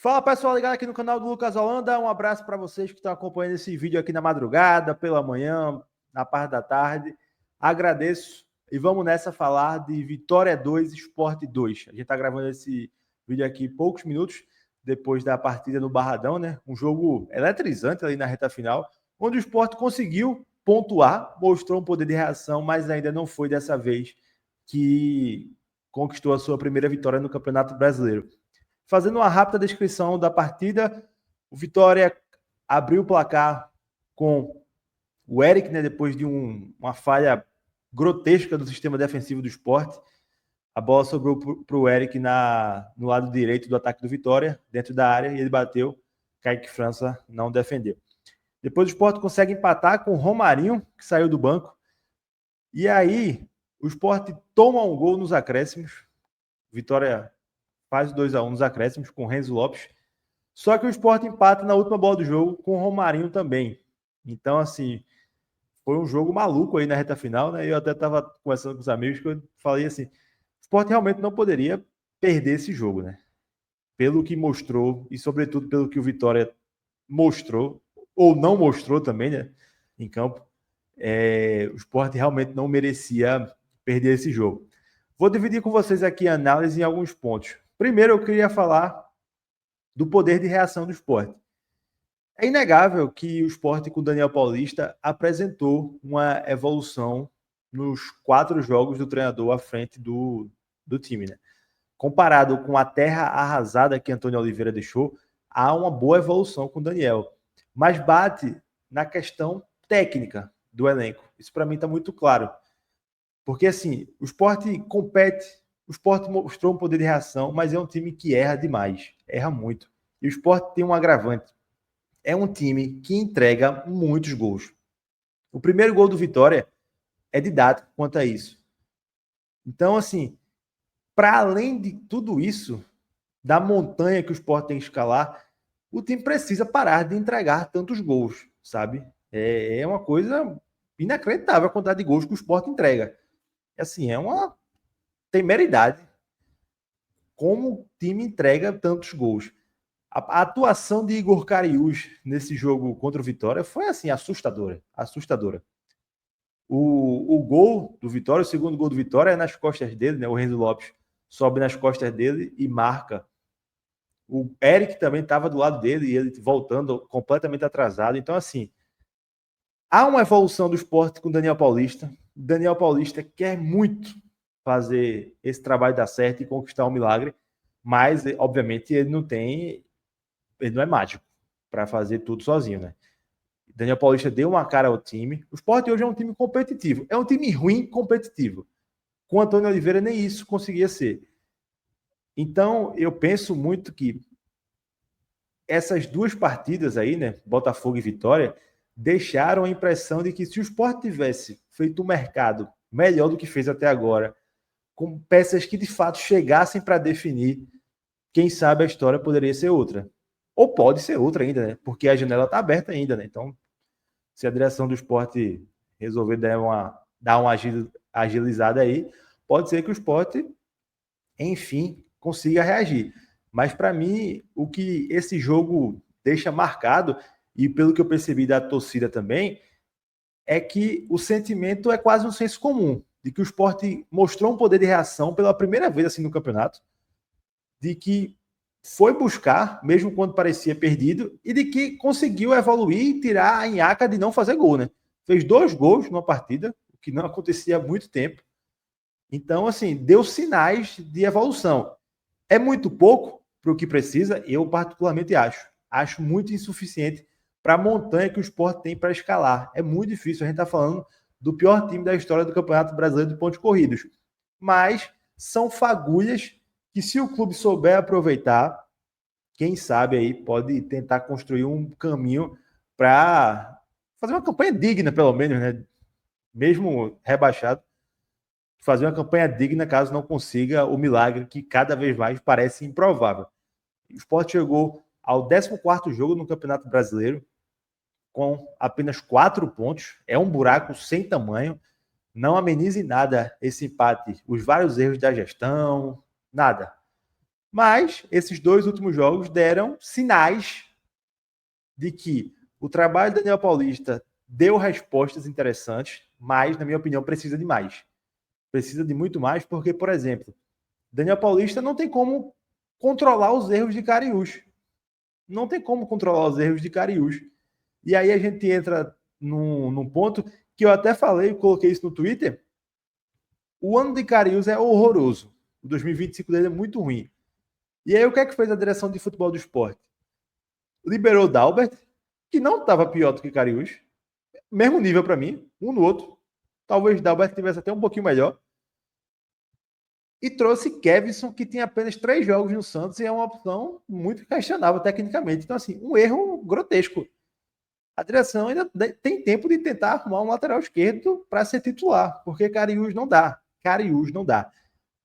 Fala pessoal, ligado aqui no canal do Lucas Holanda. Um abraço para vocês que estão acompanhando esse vídeo aqui na madrugada, pela manhã, na parte da tarde. Agradeço e vamos nessa falar de Vitória 2, Sport 2. A gente está gravando esse vídeo aqui poucos minutos depois da partida no Barradão, né? Um jogo eletrizante ali na reta final, onde o Sport conseguiu pontuar, mostrou um poder de reação, mas ainda não foi dessa vez que conquistou a sua primeira vitória no Campeonato Brasileiro. Fazendo uma rápida descrição da partida, o Vitória abriu o placar com o Eric, né, depois de uma falha grotesca do sistema defensivo do Sport. A bola sobrou para o Eric no lado direito do ataque do Vitória, dentro da área, e ele bateu. Kaique França não defendeu. Depois o Sport consegue empatar com o Romarinho, que saiu do banco. E aí o Sport toma um gol nos acréscimos. Vitória faz 2-1 nos acréscimos com o Renzo Lopes. Só que o Sport empata na última bola do jogo com o Romarinho também. Então, assim, foi um jogo maluco aí na reta final, né? Eu até estava conversando com os amigos que eu falei assim, o Sport realmente não poderia perder esse jogo, né? Pelo que mostrou e, sobretudo, pelo que o Vitória mostrou, ou não mostrou também, né? Em campo, o Sport realmente não merecia perder esse jogo. Vou dividir com vocês aqui a análise em alguns pontos. Primeiro, eu queria falar do poder de reação do Sport. É inegável que o Sport com o Daniel Paulista apresentou uma evolução nos 4 jogos do treinador à frente do time, né? Comparado com a terra arrasada que Antônio Oliveira deixou, há uma boa evolução com o Daniel. Mas bate na questão técnica do elenco. Isso para mim está muito claro. Porque assim, o Sport compete, o Sport mostrou um poder de reação, mas é um time que erra demais, erra muito. E o Sport tem um agravante. É um time que entrega muitos gols. O primeiro gol do Vitória é didático quanto a isso. Então, assim, para além de tudo isso, da montanha que o Sport tem que escalar, o time precisa parar de entregar tantos gols, sabe? É uma coisa inacreditável a quantidade de gols que o Sport entrega. Assim, é uma temeridade como o time entrega tantos gols. A atuação de Igor Cariús nesse jogo contra o Vitória foi assim, assustadora. Assustadora. O gol do Vitória, o segundo gol do Vitória é nas costas dele, né? O Renzo Lopes sobe nas costas dele e marca. O Eric também estava do lado dele e ele voltando completamente atrasado. Então, assim, há uma evolução do esporte com o Daniel Paulista. O Daniel Paulista quer muito fazer esse trabalho dar certo e conquistar um milagre, mas, obviamente, ele não é mágico para fazer tudo sozinho, né? Daniel Paulista deu uma cara ao time. O Sport hoje é um time competitivo. É um time ruim competitivo. Com o Antônio Oliveira, nem isso conseguia ser. Então, eu penso muito que essas duas partidas aí, né, Botafogo e Vitória, deixaram a impressão de que se o Sport tivesse feito um mercado melhor do que fez até agora, com peças que de fato chegassem para definir, quem sabe a história poderia ser outra. Ou pode ser outra ainda, né? Porque a janela está aberta ainda, né? Então, se a direção do esporte resolver dar uma agilizada aí, pode ser que o esporte, enfim, consiga reagir. Mas, para mim, o que esse jogo deixa marcado, e pelo que eu percebi da torcida também, é que o sentimento é quase um senso comum, de que o esporte mostrou um poder de reação pela primeira vez assim no campeonato, de que foi buscar, mesmo quando parecia perdido, e de que conseguiu evoluir e tirar a nhaca de não fazer gol, né? Fez 2 gols numa partida, o que não acontecia há muito tempo. Então, assim, deu sinais de evolução. É muito pouco para o que precisa, eu particularmente acho. Acho muito insuficiente para a montanha que o esporte tem para escalar. É muito difícil. A gente está falando do pior time da história do Campeonato Brasileiro de pontos corridos. Mas são fagulhas que, se o clube souber aproveitar, quem sabe aí pode tentar construir um caminho para fazer uma campanha digna, pelo menos, né? Mesmo rebaixado, fazer uma campanha digna caso não consiga o milagre que cada vez mais parece improvável. O Sport chegou ao 14º jogo no Campeonato Brasileiro com apenas 4 pontos. É um buraco sem tamanho. Não amenize nada esse empate, os vários erros da gestão, nada. Mas esses 2 últimos jogos deram sinais de que o trabalho do Daniel Paulista deu respostas interessantes, mas, na minha opinião, precisa de mais. Precisa de muito mais, porque, por exemplo, Daniel Paulista não tem como controlar os erros de Cariús. Não tem como controlar os erros de Cariús. E aí a gente entra num ponto que eu até falei, coloquei isso no Twitter. O ano de Cariús é horroroso. O 2025 dele é muito ruim. E aí o que é que fez a direção de futebol do esporte? Liberou o Dalbert, que não estava pior do que Cariús. Mesmo nível para mim, um no outro. Talvez Dalbert tivesse até um pouquinho melhor. E trouxe Kevson, que tem apenas 3 jogos no Santos e é uma opção muito questionável tecnicamente. Então, assim, um erro grotesco. A direção ainda tem tempo de tentar arrumar um lateral esquerdo para ser titular, porque Cariús não dá. Cariús não dá.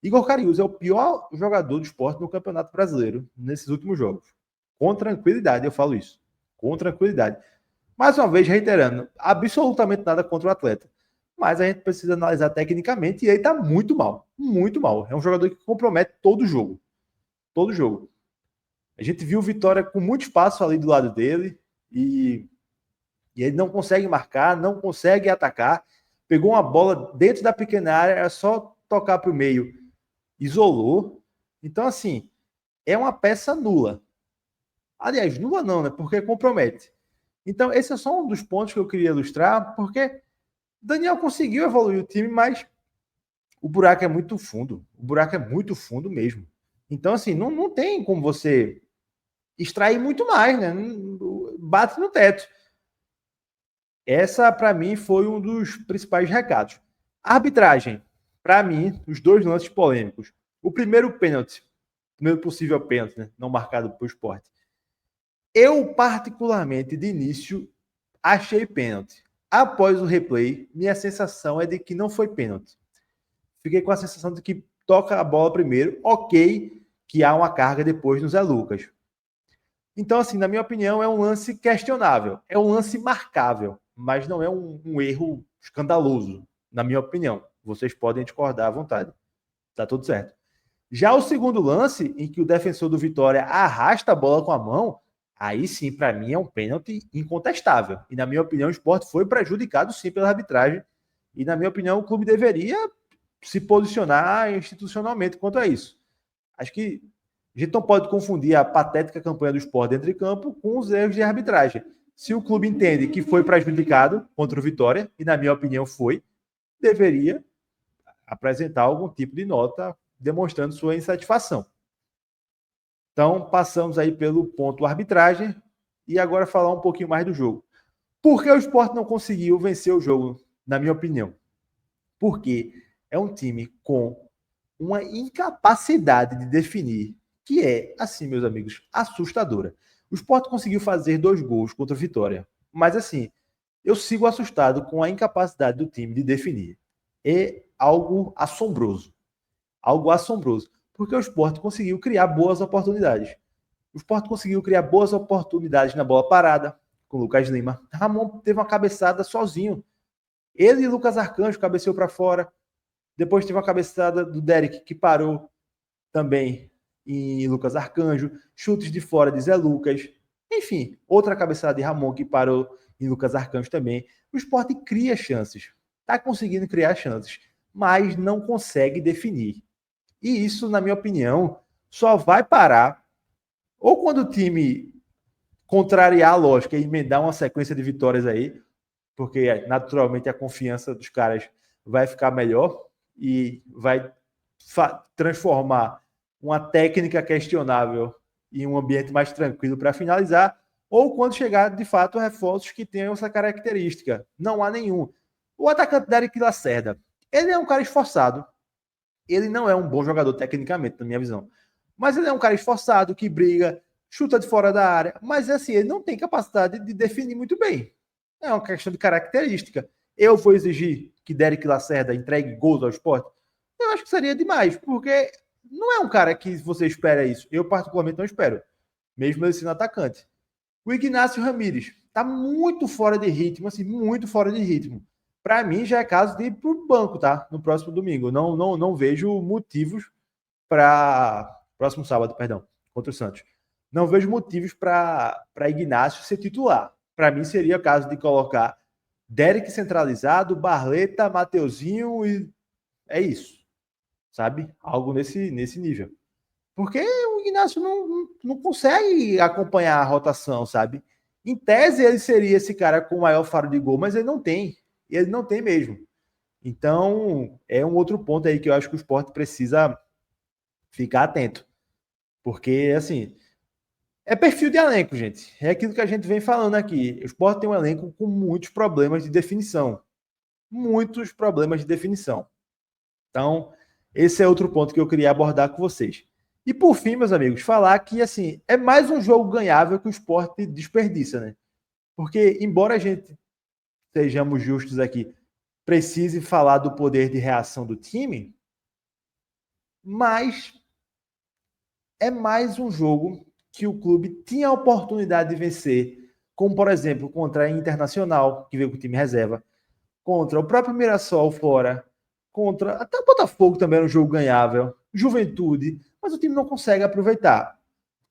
Igor Cariús é o pior jogador do esporte no Campeonato Brasileiro nesses últimos jogos. Com tranquilidade, eu falo isso. Com tranquilidade. Mais uma vez, reiterando, absolutamente nada contra o atleta. Mas a gente precisa analisar tecnicamente e ele está muito mal. Muito mal. É um jogador que compromete todo o jogo. Todo o jogo. A gente viu o Vitória com muito espaço ali do lado dele e ele não consegue marcar, não consegue atacar. Pegou uma bola dentro da pequena área, era só tocar para o meio. Isolou. Então, assim, é uma peça nula. Aliás, nula não, né? Porque compromete. Então, esse é só um dos pontos que eu queria ilustrar, porque Daniel conseguiu evoluir o time, mas o buraco é muito fundo. O buraco é muito fundo mesmo. Então, assim, não tem como você extrair muito mais, né? Bate no teto. Essa, para mim, foi um dos principais recados. Arbitragem. Para mim, os 2 lances polêmicos. O primeiro pênalti, o primeiro possível pênalti, né? Não marcado para o Sport. Eu, particularmente, de início, achei pênalti. Após o replay, minha sensação é de que não foi pênalti. Fiquei com a sensação de que toca a bola primeiro, ok, que há uma carga depois no Zé Lucas. Então, assim, na minha opinião, é um lance questionável. É um lance marcável, mas não é um erro escandaloso, na minha opinião. Vocês podem discordar à vontade. Tá tudo certo. Já o segundo lance, em que o defensor do Vitória arrasta a bola com a mão, aí sim, para mim, é um pênalti incontestável. E, na minha opinião, o Sport foi prejudicado sim pela arbitragem. E, na minha opinião, o clube deveria se posicionar institucionalmente quanto a isso. Acho que a gente não pode confundir a patética campanha do Sport dentro de campo com os erros de arbitragem. Se o clube entende que foi prejudicado contra o Vitória, e na minha opinião foi, deveria apresentar algum tipo de nota demonstrando sua insatisfação. Então, passamos aí pelo ponto arbitragem e agora falar um pouquinho mais do jogo. Por que o Sport não conseguiu vencer o jogo, na minha opinião? Porque é um time com uma incapacidade de definir que é, assim, meus amigos, assustadora. O Sport conseguiu fazer 2 gols contra a Vitória, mas assim, eu sigo assustado com a incapacidade do time de definir. É algo assombroso. Algo assombroso. Porque o Sport conseguiu criar boas oportunidades. O Sport conseguiu criar boas oportunidades na bola parada, com o Lucas Lima. Ramon teve uma cabeçada sozinho. Ele e Lucas Arcanjo cabeceou para fora. Depois teve uma cabeçada do Derek, que parou também em Lucas Arcanjo. Chutes de fora de Zé Lucas. Enfim, outra cabeçada de Ramon, que parou em Lucas Arcanjo também. O Sport cria chances. Está conseguindo criar chances, mas não consegue definir. E isso, na minha opinião, só vai parar ou quando o time contrariar a lógica e emendar uma sequência de vitórias aí, porque naturalmente a confiança dos caras vai ficar melhor e vai transformar uma técnica questionável em um ambiente mais tranquilo para finalizar, ou quando chegar de fato reforços que tenham essa característica. Não há nenhum. O atacante Derek Lacerda, ele é um cara esforçado. Ele não é um bom jogador tecnicamente, na minha visão. Mas ele é um cara esforçado, que briga, chuta de fora da área. Mas assim, ele não tem capacidade de definir muito bem. É uma questão de característica. Eu vou exigir que Derek Lacerda entregue gols ao Sport? Eu acho que seria demais, porque não é um cara que você espera isso. Eu, particularmente, não espero. Mesmo ele sendo atacante. O Ignacio Ramírez está muito fora de ritmo, assim, muito fora de ritmo. Para mim, já é caso de ir para o banco, tá? No próximo domingo. Não vejo motivos para Próximo sábado, perdão, contra o Santos. Não vejo motivos para Ignacio ser titular. Para mim, seria o caso de colocar Derek centralizado, Barleta, Mateuzinho e é isso. Sabe? Algo nesse nível. Porque o Ignacio não consegue acompanhar a rotação, sabe? Em tese, ele seria esse cara com o maior faro de gol, mas ele não tem. Ele não tem mesmo. Então, é um outro ponto aí que eu acho que o Sport precisa ficar atento. Porque, assim, é perfil de elenco, gente. É aquilo que a gente vem falando aqui. O Sport tem um elenco com muitos problemas de definição. Muitos problemas de definição. Então, esse é outro ponto que eu queria abordar com vocês. E por fim, meus amigos, falar que assim é mais um jogo ganhável que o Sport desperdiça, né? Porque, embora a gente sejamos justos aqui, precise falar do poder de reação do time, mas é mais um jogo que o clube tinha a oportunidade de vencer, como por exemplo contra a Internacional, que veio com o time reserva, contra o próprio Mirassol fora, contra até o Botafogo também era um jogo ganhável, Juventude, mas o time não consegue aproveitar.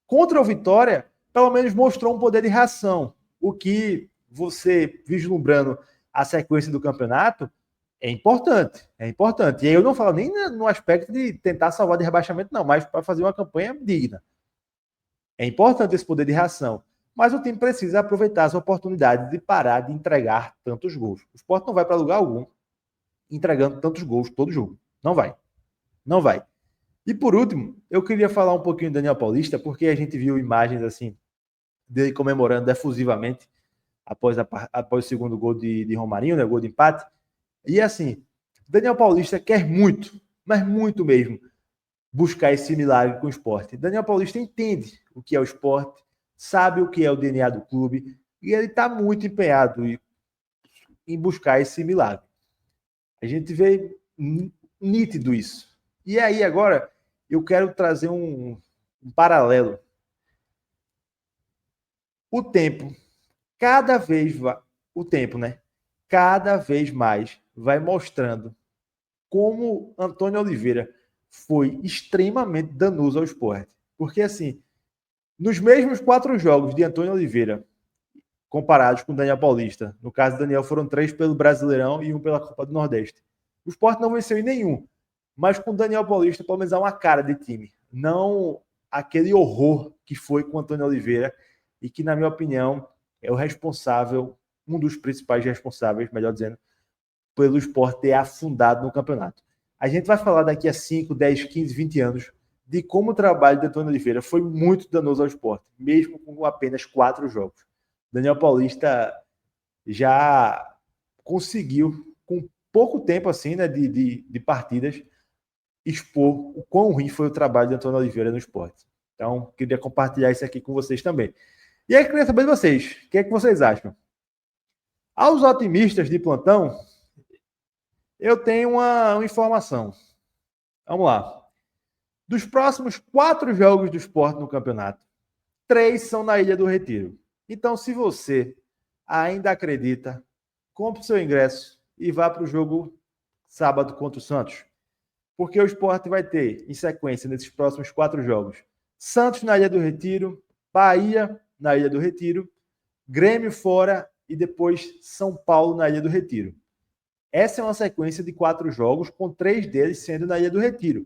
Contra o Vitória, pelo menos mostrou um poder de reação, o que você vislumbrando a sequência do campeonato é importante, é importante. E aí eu não falo nem no aspecto de tentar salvar de rebaixamento, não, mas para fazer uma campanha digna. É importante esse poder de reação. Mas o time precisa aproveitar as oportunidades de parar de entregar tantos gols. O Sport não vai para lugar algum entregando tantos gols todo jogo. Não vai. Não vai. E por último, eu queria falar um pouquinho do Daniel Paulista, porque a gente viu imagens assim dele comemorando efusivamente após o segundo gol de Romarinho, né, o gol de empate. E assim, Daniel Paulista quer muito, mas muito mesmo, buscar esse milagre com o esporte. Daniel Paulista entende o que é o esporte, sabe o que é o DNA do clube, e ele está muito empenhado em buscar esse milagre. A gente vê nítido isso. E aí, agora, eu quero trazer um paralelo. O tempo, cada vez o tempo, né? Cada vez mais vai mostrando como Antônio Oliveira foi extremamente danoso ao esporte. Porque, assim, nos mesmos 4 jogos de Antônio Oliveira, comparados com o Daniel Paulista, no caso do Daniel foram 3 pelo Brasileirão e 1 pela Copa do Nordeste. O Sport não venceu em nenhum, mas com o Daniel Paulista, pelo menos há uma cara de time. Não aquele horror que foi com o Antônio Oliveira e que, na minha opinião, é o responsável, um dos principais responsáveis, melhor dizendo, pelo Sport ter afundado no campeonato. A gente vai falar daqui a 5, 10, 15, 20 anos de como o trabalho de Antônio Oliveira foi muito danoso ao Sport, mesmo com apenas 4 jogos. Daniel Paulista já conseguiu, com pouco tempo assim, né, de partidas, expor o quão ruim foi o trabalho de Antônio Oliveira no esporte. Então, queria compartilhar isso aqui com vocês também. E aí, queria saber de vocês, o que é que vocês acham? Aos otimistas de plantão, eu tenho uma informação. Vamos lá. Dos próximos 4 jogos do esporte no campeonato, 3 são na Ilha do Retiro. Então, se você ainda acredita, compre seu ingresso e vá para o jogo sábado contra o Santos. Porque o Sport vai ter, em sequência, nesses próximos 4 jogos, Santos na Ilha do Retiro, Bahia na Ilha do Retiro, Grêmio fora e depois São Paulo na Ilha do Retiro. Essa é uma sequência de 4 jogos, com 3 deles sendo na Ilha do Retiro.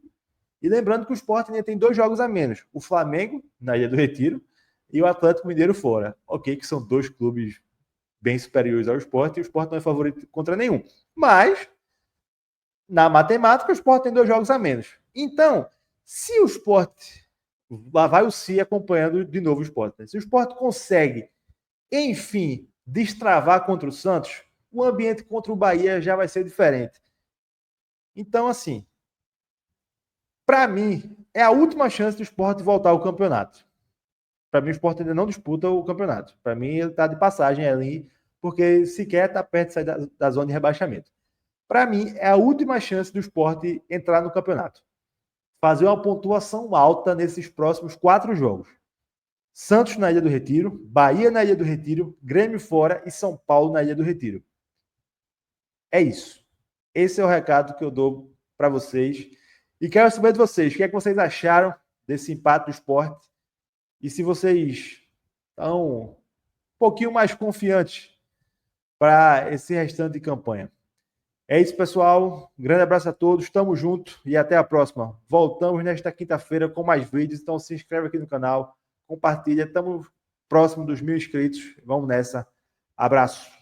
E lembrando que o Sport ainda tem 2 jogos a menos. O Flamengo na Ilha do Retiro e o Atlético Mineiro fora. Ok, que são 2 clubes bem superiores ao Sport e o Sport não é favorito contra nenhum. Mas, na matemática, o Sport tem 2 jogos a menos. Então, se o Sport... Lá vai o Si acompanhando de novo o Sport. Né? Se o Sport consegue, enfim, destravar contra o Santos, o ambiente contra o Bahia já vai ser diferente. Então, assim, para mim, é a última chance do Sport voltar ao campeonato. Para mim, o Sport ainda não disputa o campeonato. Para mim, ele está de passagem ali, porque sequer está perto de sair da zona de rebaixamento. Para mim, é a última chance do Sport entrar no campeonato. Fazer uma pontuação alta nesses próximos 4 jogos. Santos na Ilha do Retiro, Bahia na Ilha do Retiro, Grêmio fora e São Paulo na Ilha do Retiro. É isso. Esse é o recado que eu dou para vocês. E quero saber de vocês, o que é que vocês acharam desse empate do Sport. E se vocês estão um pouquinho mais confiantes para esse restante de campanha. É isso, pessoal. Um grande abraço a todos. Tamo junto e até a próxima. Voltamos nesta quinta-feira com mais vídeos. Então se inscreve aqui no canal, compartilha. Estamos próximo dos 1.000 inscritos. Vamos nessa. Abraço.